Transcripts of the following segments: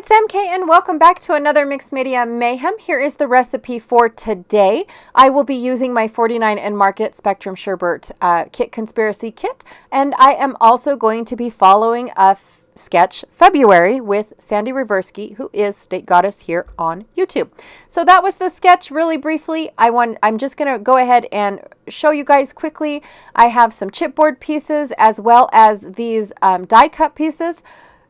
it's MK and welcome back to another Mixed Media Mayhem. Here is the recipe for today. I will be using my 49 and Market Spectrum Sherbet Kit Conspiracy Kit, and I am also going to be following a sketch February with Sandy Reversky, who is State Goddess here on YouTube. So that was the sketch really briefly. I'm just going to go ahead and show you guys quickly. I have some chipboard pieces as well as these die cut pieces.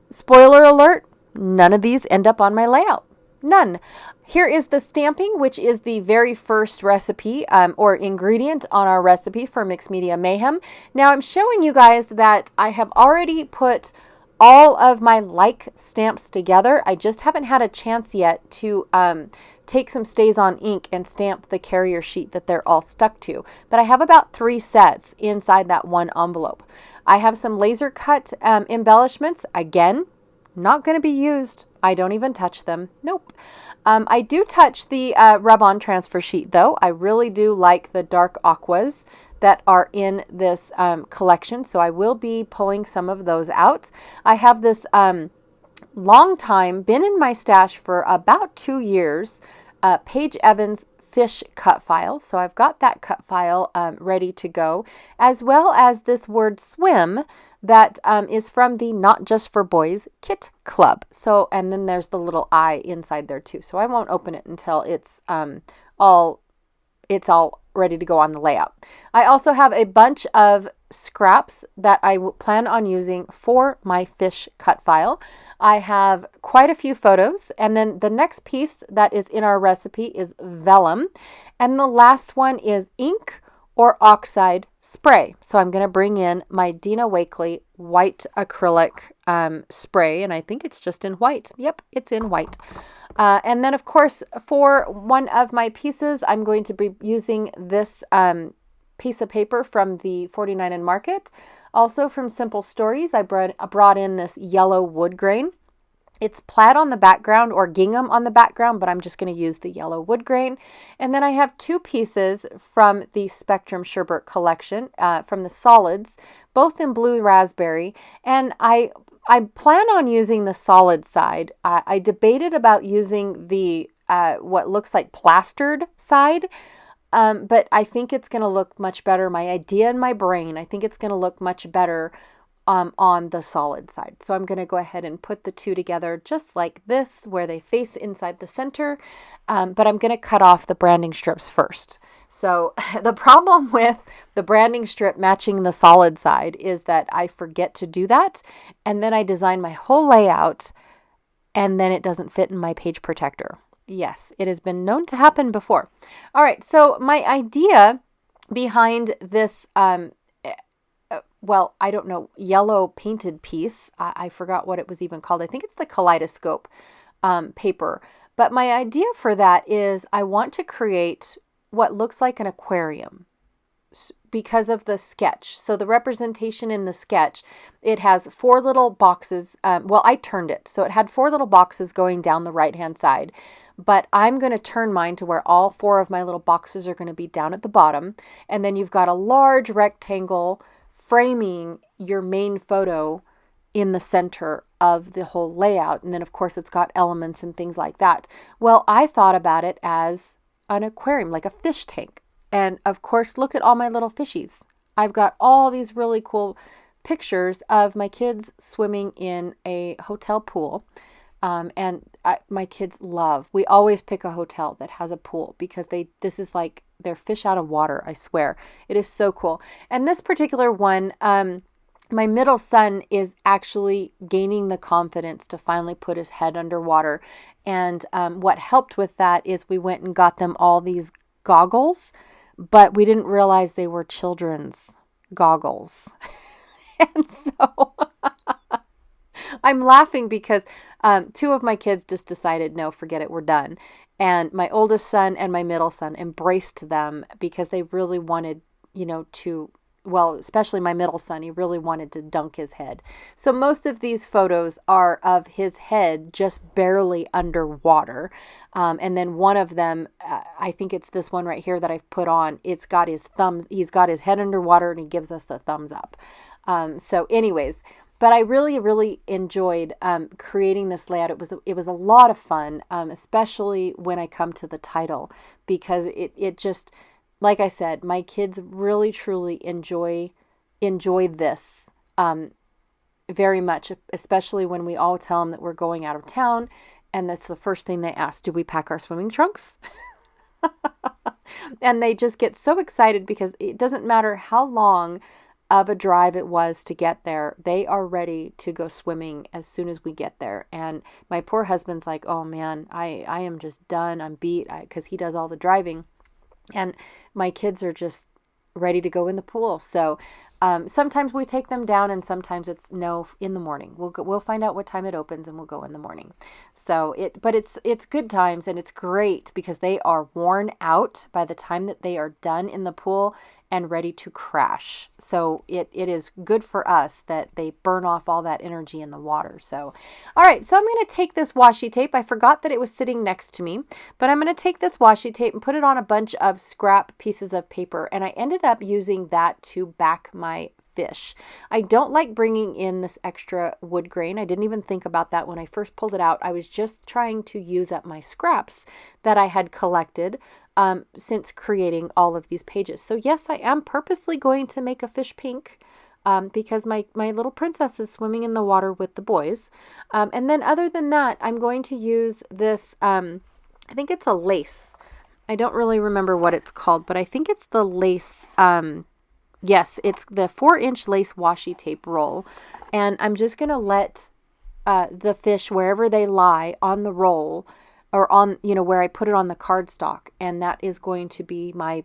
Spoiler alert, none of these end up on my layout. None. Here is the stamping, which is the very first recipe or ingredient on our recipe for Mixed Media Mayhem. Now I'm showing you guys that I have already put all of my like stamps together. I just haven't had a chance yet to take some Stays On ink and stamp the carrier sheet that they're all stuck to. But I have about 3 sets inside that one envelope. I have some laser cut embellishments. Again, not going to be used. I don't even touch them. Nope. I do touch the rub-on transfer sheet though. I really do like the dark aquas that are in this collection, so I will be pulling some of those out. I have this long time, been in my stash for about 2 years, Paige Evans fish cut file. So I've got that cut file ready to go, as well as this word swim that is from the Not Just for Boys Kit Club. So, and then there's the little eye inside there too. So I won't open it until it's all ready to go on the layout. I also have a bunch of scraps that I plan on using for my fish cut file. I have quite a few photos, and then the next piece that is in our recipe is vellum, and the last one is ink or oxide spray. So I'm going to bring in my Dina Wakley white acrylic spray, and I think it's just in white. Yep, it's in white. And then, of course, for one of my pieces, I'm going to be using this piece of paper from the 49 and Market. Also from Simple Stories, I brought in this yellow wood grain. It's plaid on the background or gingham on the background, but I'm just going to use the yellow wood grain. And then I have 2 pieces from the Spectrum Sherbet collection from the solids, both in blue raspberry. And I plan on using the solid side. I debated about using the what looks like plastered side, but I think it's going to look much better. My idea in my brain, I think it's going to look much better on the solid side. So I'm going to go ahead and put the 2 together just like this, where they face inside the center, but I'm going to cut off the branding strips first. So the problem with the branding strip matching the solid side is that I forget to do that, and then I design my whole layout, and then it doesn't fit in my page protector. Yes, it has been known to happen before. All right, so my idea behind this well, I don't know, yellow painted piece. I forgot what it was even called. I think it's the kaleidoscope paper. But my idea for that is I want to create what looks like an aquarium because of the sketch. So the representation in the sketch, it has 4 little boxes. Well, I turned it. So it had 4 little boxes going down the right-hand side. But I'm going to turn mine to where all 4 of my little boxes are going to be down at the bottom. And then you've got a large rectangle framing your main photo in the center of the whole layout. And then of course it's got elements and things like that. Well, I thought about it as an aquarium, like a fish tank. And of course, look at all my little fishies. I've got all these really cool pictures of my kids swimming in a hotel pool. My kids love, we always pick a hotel that has a pool because this is like, they're fish out of water, I swear. It is so cool. And this particular one, my middle son is actually gaining the confidence to finally put his head underwater. And what helped with that is we went and got them all these goggles, but we didn't realize they were children's goggles. And so I'm laughing because 2 of my kids just decided, no, forget it, we're done. And my oldest son and my middle son embraced them because they really wanted, well, especially my middle son, he really wanted to dunk his head. So most of these photos are of his head just barely underwater. And then one of them, I think it's this one right here that I've put on, it's got his thumbs, he's got his head underwater and he gives us the thumbs up. So anyways, But I really, really enjoyed creating this layout. It was a lot of fun, especially when I come to the title, because it just, like I said, my kids really truly enjoy this very much, especially when we all tell them that we're going out of town, and that's the first thing they ask: do we pack our swimming trunks? And they just get so excited because it doesn't matter how long of a drive it was to get there. They are ready to go swimming as soon as we get there. And my poor husband's like, oh man, I am just done. I'm beat, because he does all the driving. And my kids are just ready to go in the pool. So sometimes we take them down, and sometimes it's no, in the morning. We'll find out what time it opens, and we'll go in the morning. But it's good times, and it's great because they are worn out by the time that they are done in the pool and ready to crash. So it is good for us that they burn off all that energy in the water. So, all right, so I'm going to take this washi tape. I forgot that it was sitting next to me, but I'm going to take this washi tape and put it on a bunch of scrap pieces of paper, and I ended up using that to back my fish. I don't like bringing in this extra wood grain. I didn't even think about that when I first pulled it out. I was just trying to use up my scraps that I had collected since creating all of these pages. So yes, I am purposely going to make a fish pink because my little princess is swimming in the water with the boys. And then other than that, I'm going to use this, I think it's a lace. I don't really remember what it's called, but I think it's the lace. Yes, it's the 4-inch lace washi tape roll. And I'm just going to let the fish, wherever they lie on the roll, or on, where I put it on the cardstock, and that is going to be my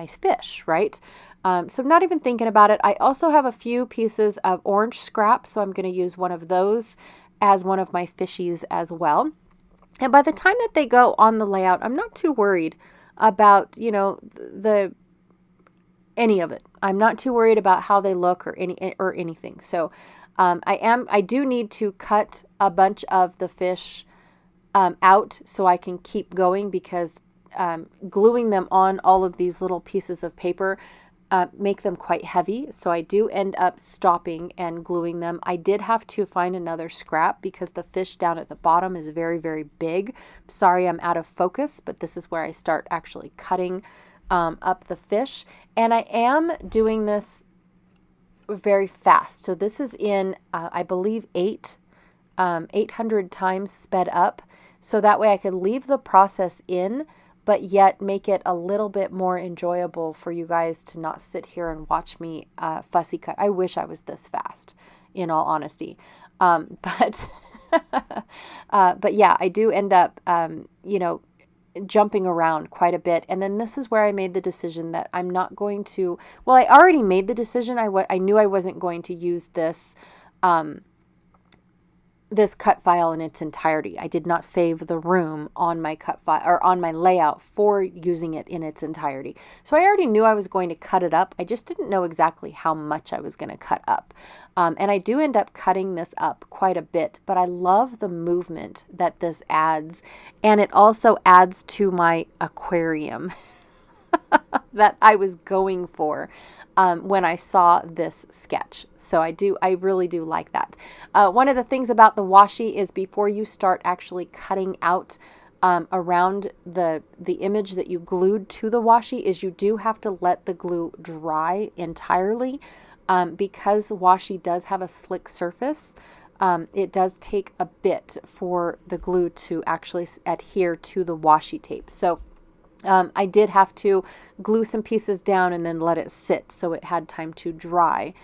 fish, right? So I'm not even thinking about it. I also have a few pieces of orange scrap, so I'm going to use one of those as one of my fishies as well. And by the time that they go on the layout, I'm not too worried about, any of it. I'm not too worried about how they look or anything. So I do need to cut a bunch of the fish out so I can keep going, because gluing them on all of these little pieces of paper make them quite heavy. So I do end up stopping and gluing them. I did have to find another scrap because the fish down at the bottom is very, very big. Sorry, I'm out of focus, but this is where I start actually cutting up the fish. And I am doing this very fast. So this is in, I believe, 800 times sped up. So that way I could leave the process in, but yet make it a little bit more enjoyable for you guys to not sit here and watch me fussy cut. I wish I was this fast, in all honesty. But yeah, I do end up, jumping around quite a bit. And then this is where I made the decision that I'm not going to, well, I already made the decision. I knew I wasn't going to use this, this cut file in its entirety. I did not save the room on my cut file or on my layout for using it in its entirety. So I already knew I was going to cut it up. I just didn't know exactly how much I was going to cut up. And I do end up cutting this up quite a bit, but I love the movement that this adds. And it also adds to my aquarium that I was going for when I saw this sketch. So I really do like that. One of the things about the washi is before you start actually cutting out around the image that you glued to the washi is you do have to let the glue dry entirely because washi does have a slick surface. It does take a bit for the glue to actually adhere to the washi tape. So I did have to glue some pieces down and then let it sit so it had time to dry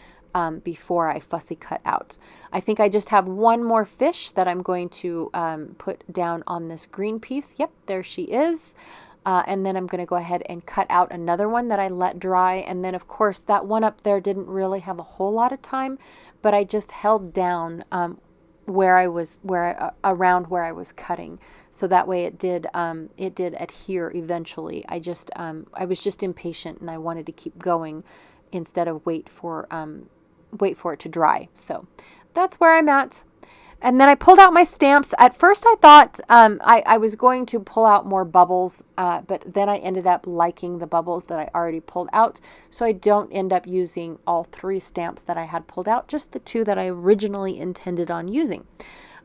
before I fussy cut out. I think I just have one more fish that I'm going to put down on this green piece. Yep, there she is. And then I'm going to go ahead and cut out another one that I let dry. And then, of course, that one up there didn't really have a whole lot of time, but I just held down around where I was cutting, so that way it did adhere eventually. I was just impatient and I wanted to keep going instead of wait for it to dry. So that's where I'm at. And then I pulled out my stamps. At first I thought I was going to pull out more bubbles, but then I ended up liking the bubbles that I already pulled out. So I don't end up using all 3 stamps that I had pulled out, just the 2 that I originally intended on using.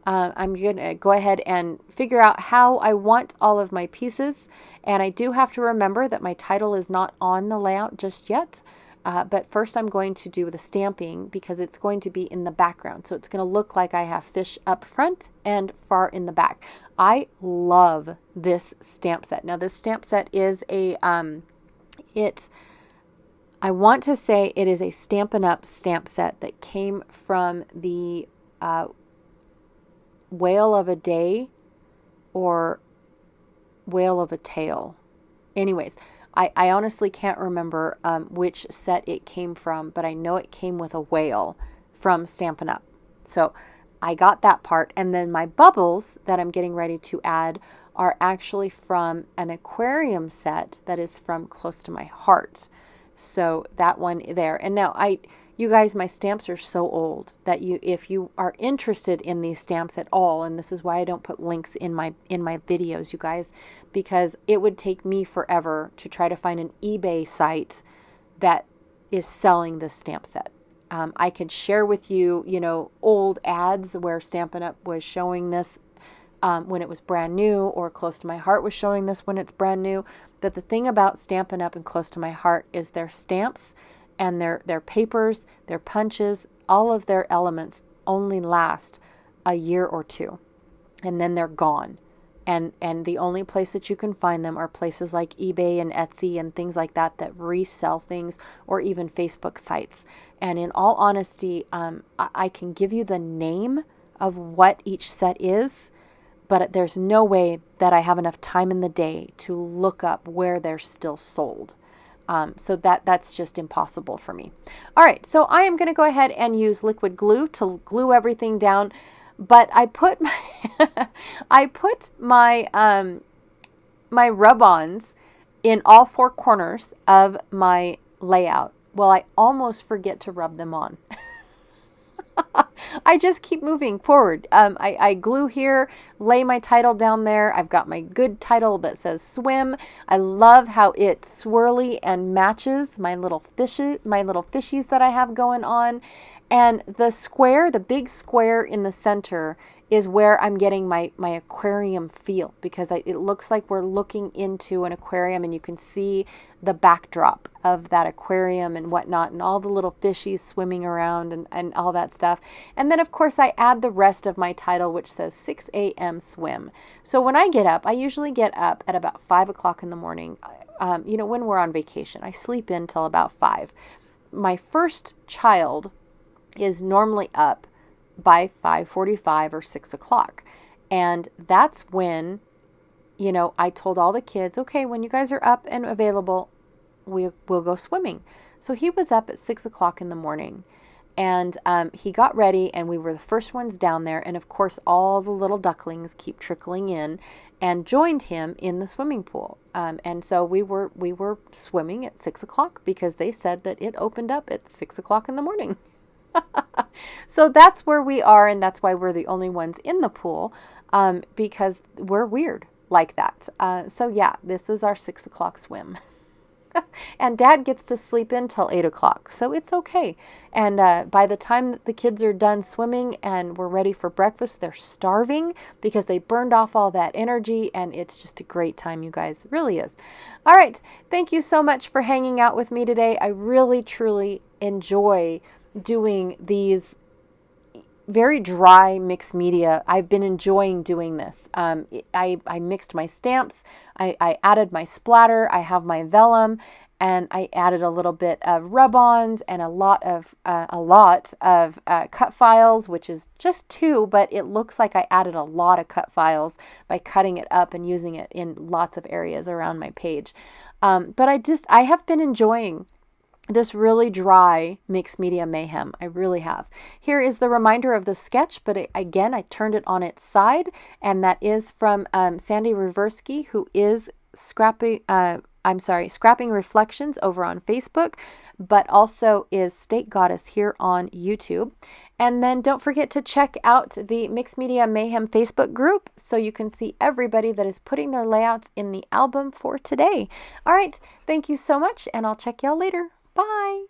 I'm going to go ahead and figure out how I want all of my pieces. And I do have to remember that my title is not on the layout just yet. But first I'm going to do the stamping because it's going to be in the background. So it's going to look like I have fish up front and far in the back. I love this stamp set. Now this stamp set is a, I want to say it is a Stampin' Up! Stamp set that came from the Whale of a Day or Whale of a Tale. Anyways, I honestly can't remember which set it came from, but I know it came with a whale from Stampin' Up! So I got that part. And then my bubbles that I'm getting ready to add are actually from an aquarium set that is from Close to My Heart. So that one there. And now you guys, my stamps are so old that if you are interested in these stamps at all, and this is why I don't put links in my videos, you guys, because it would take me forever to try to find an eBay site that is selling this stamp set. I could share with you, old ads where Stampin' Up! Was showing this when it was brand new, or Close to My Heart was showing this when it's brand new. But the thing about Stampin' Up! And Close to My Heart is their stamps and their papers, their punches, all of their elements only last a year or 2, and then they're gone. And the only place that you can find them are places like eBay and Etsy and things like that resell things, or even Facebook sites. And in all honesty, I can give you the name of what each set is, but there's no way that I have enough time in the day to look up where they're still sold. So that's just impossible for me. All right, so I am going to go ahead and use liquid glue to glue everything down. But I put my my rub-ons in all 4 corners of my layout. Well, I almost forget to rub them on. I just keep moving forward. I glue here, lay my title down there. I've got my good title that says swim. I love how it swirly and matches my little fishies that I have going on. And the square, the big square in the center, is where I'm getting my aquarium feel, because it looks like we're looking into an aquarium, and you can see the backdrop of that aquarium and whatnot, and all the little fishies swimming around and all that stuff. And then of course I add the rest of my title, which says 6 a.m. swim. So when I get up, I usually get up at about 5 o'clock in the morning. When we're on vacation, I sleep in till about 5. My first child is normally up by 5:45 or 6 o'clock. And that's when, I told all the kids, okay, when you guys are up and available, we'll go swimming. So he was up at 6 o'clock in the morning, and he got ready, and we were the first ones down there. And of course, all the little ducklings keep trickling in and joined him in the swimming pool. And so we were swimming at 6 o'clock because they said that it opened up at 6 o'clock in the morning. So that's where we are, and that's why we're the only ones in the pool, because we're weird like that. So yeah, this is our 6 o'clock swim. And Dad gets to sleep in till 8 o'clock, so it's okay. And by the time that the kids are done swimming and we're ready for breakfast, they're starving because they burned off all that energy, and it's just a great time, you guys. It really is. All right, thank you so much for hanging out with me today. I really, truly enjoy doing these very dry mixed media. I've been enjoying doing this. I mixed my stamps. I added my splatter. I have my vellum, and I added a little bit of rub-ons and a lot of cut files, which is just 2, but it looks like I added a lot of cut files by cutting it up and using it in lots of areas around my page. But I have been enjoying this really dry mixed media mayhem. I really have. Here is the reminder of the sketch, but again, I turned it on its side, and that is from Sandy Reversky, who is Scrapping Reflections over on Facebook. but also is State Goddess here on YouTube. And then don't forget to check out the Mixed Media Mayhem Facebook group so you can see everybody that is putting their layouts in the album for today. All right, thank you so much, and I'll check y'all later. Bye.